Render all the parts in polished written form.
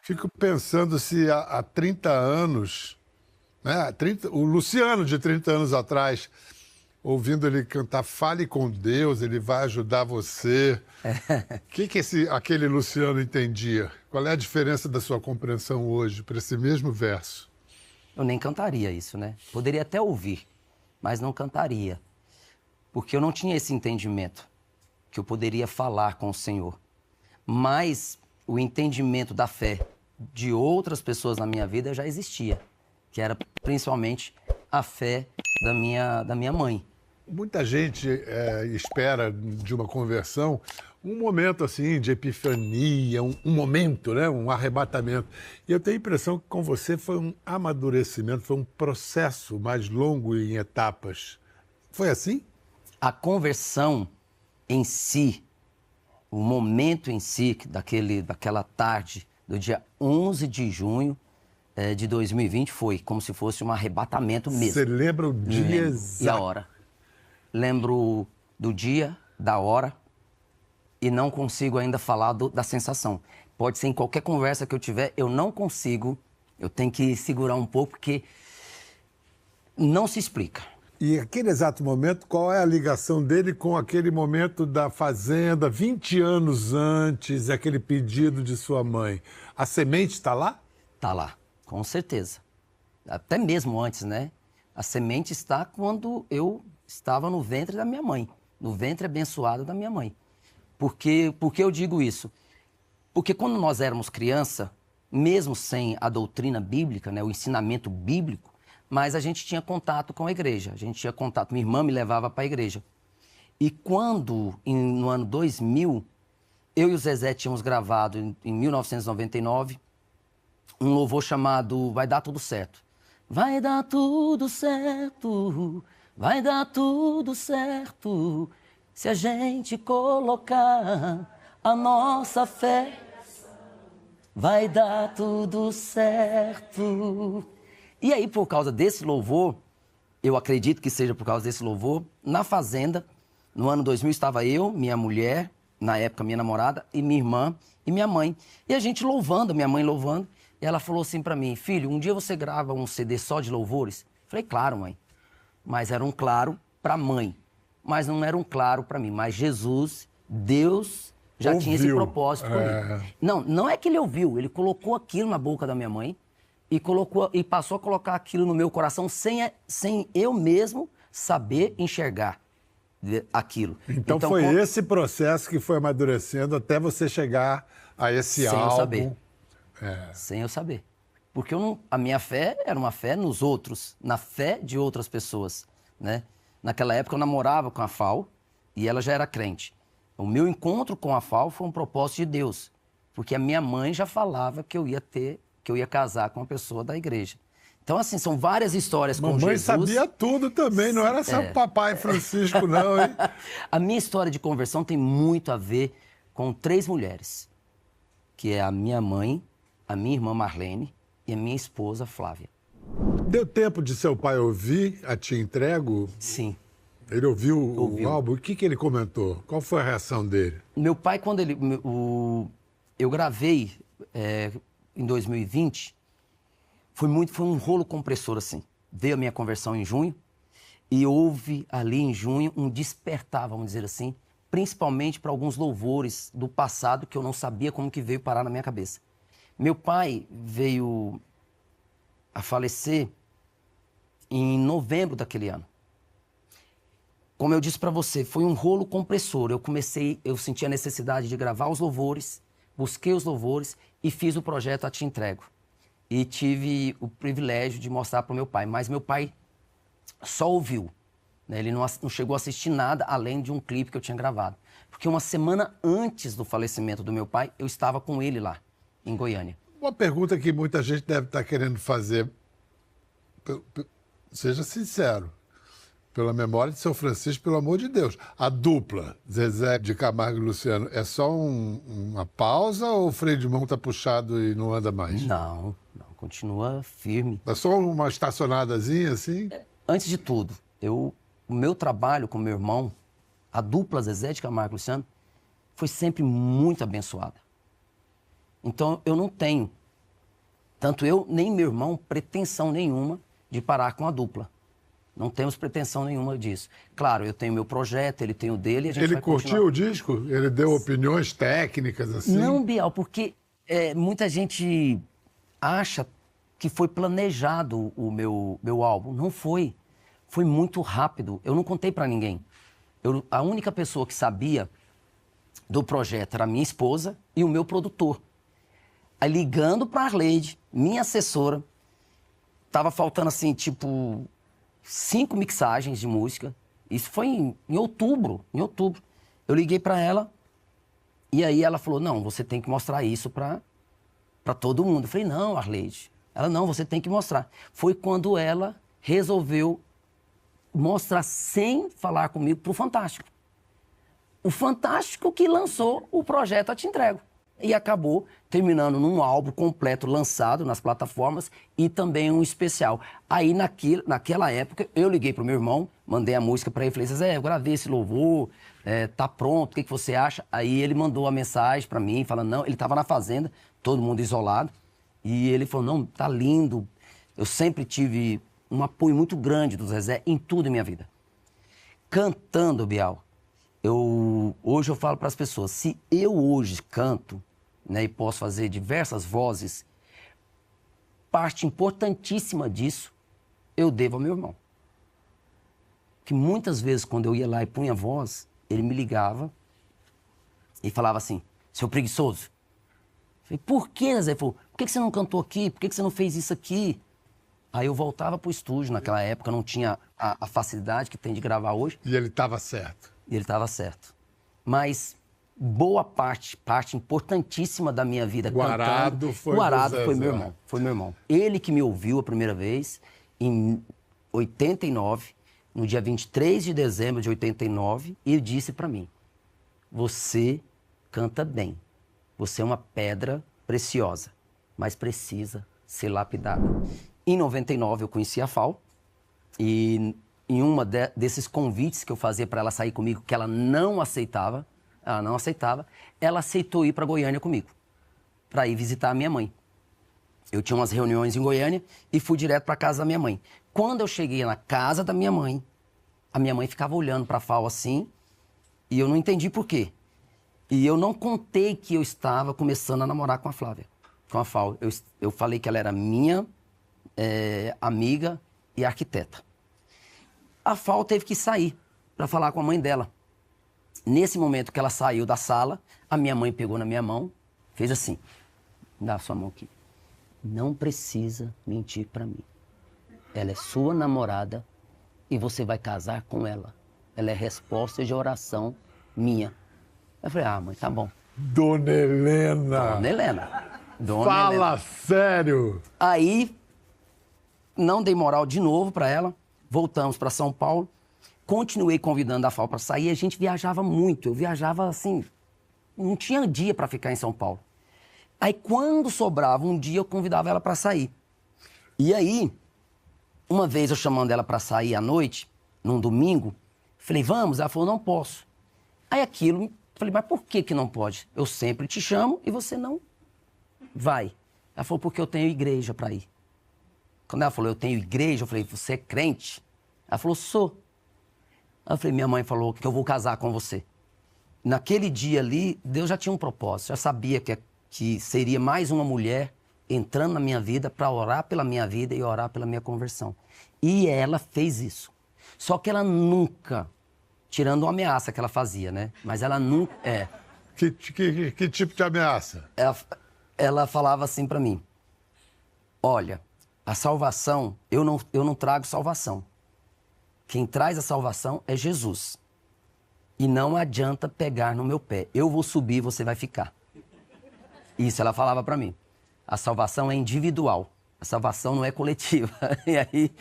Fico pensando se há 30 anos, né, o Luciano de 30 anos atrás, ouvindo ele cantar Fale com Deus, ele vai ajudar você. O que aquele Luciano entendia? Qual é a diferença da sua compreensão hoje para esse mesmo verso? Eu nem cantaria isso, né? Poderia até ouvir, mas não cantaria. Porque eu não tinha esse entendimento que eu poderia falar com o Senhor. Mas o entendimento da fé de outras pessoas na minha vida já existia, que era principalmente a fé da minha mãe. Muita gente espera de uma conversão um momento assim de epifania, um momento, né? Um arrebatamento. E eu tenho a impressão que com você foi um amadurecimento, foi um processo mais longo em etapas. Foi assim? A conversão em si, o momento em si, daquela tarde do dia 11 de junho de 2020, foi como se fosse um arrebatamento mesmo. Você lembra o dia exato? E a hora. Lembro do dia, da hora, e não consigo ainda falar da sensação. Pode ser em qualquer conversa que eu tiver, eu não consigo, eu tenho que segurar um pouco, porque não se explica. E aquele exato momento, qual é a ligação dele com aquele momento da fazenda, 20 anos antes, aquele pedido de sua mãe? A semente está lá? Está lá, com certeza. Até mesmo antes, né? A semente está quando eu estava no ventre da minha mãe, no ventre abençoado da minha mãe. Por que eu digo isso? Porque quando nós éramos criança, mesmo sem a doutrina bíblica, né, o ensinamento bíblico, mas a gente tinha contato com a igreja, a gente tinha contato, minha irmã me levava para a igreja. E quando, no ano 2000, eu e o Zezé tínhamos gravado, em 1999, um louvor chamado Vai Dar Tudo Certo. Vai dar tudo certo, vai dar tudo certo, se a gente colocar a nossa fé, vai dar tudo certo. E aí, por causa desse louvor, eu acredito que seja por causa desse louvor, na fazenda, no ano 2000, estava eu, minha mulher, na época minha namorada, e minha irmã e minha mãe. E a gente louvando, minha mãe louvando, e ela falou assim para mim: filho, um dia você grava um CD só de louvores? Falei: claro, mãe. Mas era um claro para a mãe, mas não era um claro para mim. Mas Jesus, Deus, já ouviu. Tinha esse propósito comigo. Não é que ele ouviu, ele colocou aquilo na boca da minha mãe e passou a colocar aquilo no meu coração sem eu mesmo saber enxergar aquilo. Então foi esse processo que foi amadurecendo até você chegar a esse álbum. Sem eu saber. Sem eu saber. Porque a minha fé era uma fé nos outros, na fé de outras pessoas, né? Naquela época eu namorava com a Fal e ela já era crente. O meu encontro com a Fal foi um propósito de Deus, porque a minha mãe já falava que eu ia casar com uma pessoa da igreja. Então, assim, são várias histórias com Jesus. Mamãe sabia tudo também, não era só o papai Francisco, não, hein? A minha história de conversão tem muito a ver com 3 mulheres, que é a minha mãe, a minha irmã Marlene e a minha esposa Flávia. Deu tempo de seu pai ouvir a Te Entrego? Sim. Ele ouviu o álbum? O que ele comentou? Qual foi a reação dele? Meu pai, quando eu gravei em 2020, foi um rolo compressor, assim. Veio a minha conversão em junho e houve ali em junho um despertar, vamos dizer assim, principalmente para alguns louvores do passado que eu não sabia como que veio parar na minha cabeça. Meu pai veio a falecer em novembro daquele ano. Como eu disse para você, foi um rolo compressor. Eu senti a necessidade de gravar os louvores, busquei os louvores e fiz o projeto A Te Entrego. E tive o privilégio de mostrar para o meu pai. Mas meu pai só ouviu, né? Ele não chegou a assistir nada além de um clipe que eu tinha gravado. Porque uma semana antes do falecimento do meu pai, eu estava com ele lá, em Goiânia. Uma pergunta que muita gente deve estar querendo fazer. Seja sincero. Pela memória de São Francisco, pelo amor de Deus. A dupla, Zezé de Camargo e Luciano, é só uma pausa ou o freio de mão está puxado e não anda mais? Não, continua firme. É só uma estacionadazinha assim? Antes de tudo, o meu trabalho com meu irmão, a dupla Zezé de Camargo e Luciano, foi sempre muito abençoada. Então, eu não tenho Tanto eu, nem meu irmão, pretensão nenhuma de parar com a dupla. Não temos pretensão nenhuma disso. Claro, eu tenho meu projeto, ele tem o dele. E a gente Ele vai curtiu continuar. o disco? Ele deu opiniões técnicas assim? Não, Bial, porque muita gente acha que foi planejado o meu álbum. Não foi. Foi muito rápido. Eu não contei pra ninguém. A única pessoa que sabia do projeto era a minha esposa e o meu produtor. Aí ligando pra Arleide, minha assessora, tava faltando assim, tipo, 5 mixagens de música. Isso foi em outubro. Em outubro. Eu liguei pra ela e aí ela falou, não, você tem que mostrar isso pra todo mundo. Eu falei, não, Arleide. Ela, não, você tem que mostrar. Foi quando ela resolveu mostrar sem falar comigo pro Fantástico. O Fantástico que lançou o projeto A Te Entrego. E acabou terminando num álbum completo lançado nas plataformas e também um especial. Aí, naquela época, eu liguei pro meu irmão, mandei a música para ele, falei, Zé, eu gravei esse louvor, tá pronto, o que você acha? Aí ele mandou a mensagem para mim, falando, não, ele tava na fazenda, todo mundo isolado, e ele falou, não, tá lindo. Eu sempre tive um apoio muito grande do Zezé em tudo em minha vida. Cantando, Bial, hoje eu falo para as pessoas, se eu hoje canto, né, e posso fazer diversas vozes, parte importantíssima disso eu devo ao meu irmão. Que muitas vezes, quando eu ia lá e punha a voz, ele me ligava e falava assim, seu preguiçoso. Eu falei, por que, Zé? Ele falou, por que você não cantou aqui? Por que você não fez isso aqui? Aí eu voltava pro estúdio, naquela época não tinha a facilidade que tem de gravar hoje. E ele estava certo. E ele estava certo. Mas boa parte importantíssima da minha vida Guarado cantando... foi Guarado do foi Zezé. meu irmão. Foi meu irmão. Ele que me ouviu a primeira vez em 89, no dia 23 de dezembro de 89, e disse para mim, você canta bem. Você é uma pedra preciosa, mas precisa ser lapidada. Em 99 eu conheci a Fal e em uma desses convites que eu fazia para ela sair comigo, que ela não aceitava, ela aceitou ir para Goiânia comigo, para ir visitar a minha mãe. Eu tinha umas reuniões em Goiânia e fui direto para casa da minha mãe. Quando eu cheguei na casa da minha mãe, a minha mãe ficava olhando para a Fal assim e eu não entendi por quê. E eu não contei que eu estava começando a namorar com a Flávia, com a Fal. Eu falei que ela era minha amiga e arquiteta. A Fal teve que sair para falar com a mãe dela. Nesse momento que ela saiu da sala, a minha mãe pegou na minha mão, fez assim, dá a sua mão aqui. Não precisa mentir para mim. Ela é sua namorada e você vai casar com ela. Ela é resposta de oração minha. Eu falei, mãe, tá bom. Dona Helena! Dona Helena. Fala sério! Aí, não dei moral de novo para ela, voltamos para São Paulo, continuei convidando a Fal para sair, a gente viajava muito, eu viajava assim, não tinha dia para ficar em São Paulo. Aí quando sobrava um dia eu convidava ela para sair. E aí, uma vez eu chamando ela para sair à noite, num domingo, falei, vamos? Ela falou, não posso. Aí aquilo, falei, mas por que não pode? Eu sempre te chamo e você não vai. Ela falou, porque eu tenho igreja para ir. Quando ela falou, eu tenho igreja, eu falei, você é crente? Ela falou, sou. Aí eu falei, minha mãe falou que eu vou casar com você. Naquele dia ali, Deus já tinha um propósito, já sabia que seria mais uma mulher entrando na minha vida para orar pela minha vida e orar pela minha conversão. E ela fez isso. Só que ela nunca, tirando uma ameaça que ela fazia, né? Mas ela nunca... Que tipo de ameaça? Ela falava assim para mim, olha, a salvação, eu não trago salvação. Quem traz a salvação é Jesus. E não adianta pegar no meu pé. Eu vou subir, você vai ficar. Isso ela falava para mim. A salvação é individual. A salvação não é coletiva. E aí,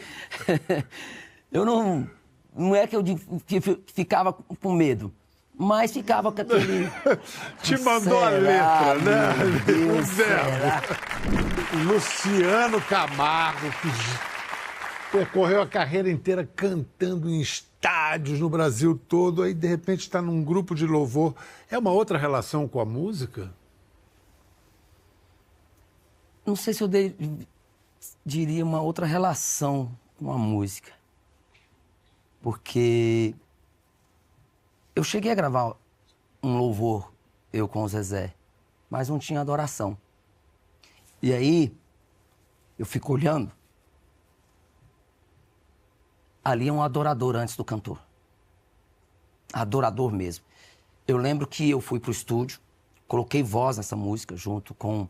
eu não é que eu ficava com medo, mas ficava com aquele... Te mandou a letra, né? O verbo. Luciano Camargo, que percorreu a carreira inteira cantando em estádios no Brasil todo, aí de repente está num grupo de louvor. É uma outra relação com a música? não sei se eu diria uma outra relação com a música. Porque eu cheguei a gravar um louvor, eu com o Zezé, mas não tinha adoração. E aí, eu fico olhando, ali é um adorador antes do cantor. Adorador mesmo. Eu lembro que eu fui pro estúdio, coloquei voz nessa música junto com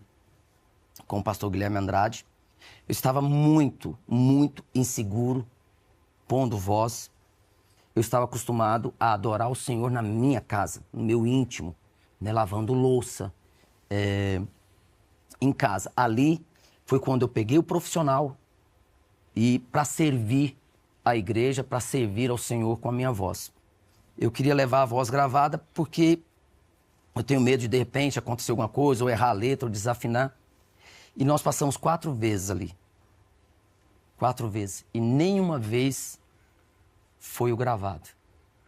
o pastor Guilherme Andrade. Eu estava muito, muito inseguro, pondo voz. Eu estava acostumado a adorar o Senhor na minha casa, no meu íntimo, né, lavando louça, em casa. Ali foi quando eu peguei o profissional e para servir a igreja, para servir ao Senhor com a minha voz. Eu queria levar a voz gravada porque eu tenho medo de repente, acontecer alguma coisa, ou errar a letra, ou desafinar. E nós passamos 4 vezes ali. 4 vezes. E nenhuma vez foi o gravado.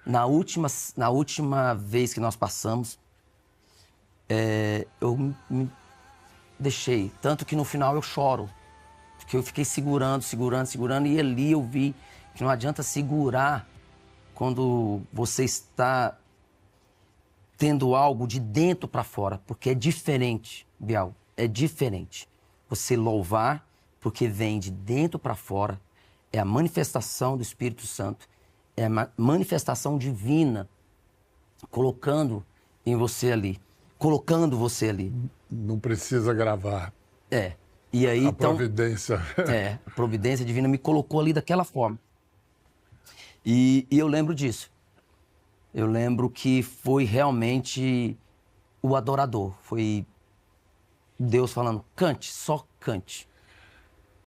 Na última vez que nós passamos, eu me deixei. Tanto que no final eu choro. Porque eu fiquei segurando, e ali eu vi que não adianta segurar quando você está tendo algo de dentro para fora, porque é diferente, Bial, é diferente. Você louvar, porque vem de dentro para fora, é a manifestação do Espírito Santo, é a manifestação divina colocando em você ali, colocando você ali. Não precisa gravar. E aí, a providência. A providência divina me colocou ali daquela forma. E eu lembro disso. Eu lembro que foi realmente o adorador. Foi Deus falando, cante, só cante.